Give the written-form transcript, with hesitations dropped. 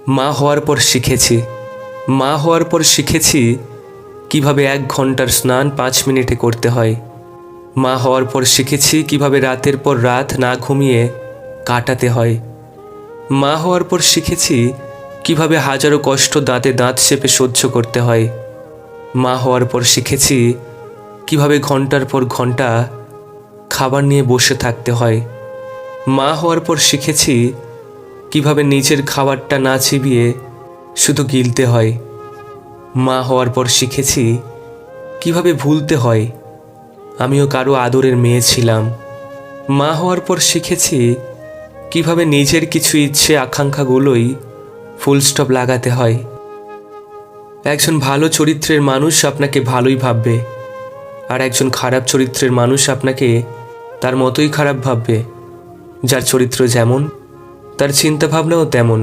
মা হওয়ার পর শিখেছি কিভাবে 1 ঘন্টার স্নান 5 মিনিটে করতে হয়। মা হওয়ার পর শিখেছি কিভাবে রাতের পর রাত না ঘুমিয়ে কাটাতে হয়। মা হওয়ার পর শিখেছি কিভাবে হাজারো কষ্ট দাঁতে দাঁত চেপে সহ্য করতে হয়। মা হওয়ার পর শিখেছি কিভাবে ঘন্টার পর ঘন্টা খাবার নিয়ে বসে থাকতে হয়। মা হওয়ার পর শিখেছি কিভাবে নিজের খাবারটা না চিবিয়ে শুধু গিলতে হয়। মা হওয়ার পর শিখেছি কিভাবে ভুলতে হয় আমিও কারো আদরের মেয়ে ছিলাম। মা হওয়ার পর শিখেছি কিভাবে নিজের কিছু ইচ্ছে আকাঙ্ক্ষাগুলোই ফুল স্টপ লাগাতে হয়। একজন ভালো চরিত্রের মানুষ আপনাকে ভালোই ভাববে, আর একজন খারাপ চরিত্রের মানুষ আপনাকে তার মতোই খারাপ ভাববে। যার চরিত্র যেমন তার চিন্তাভাবনাও তেমন।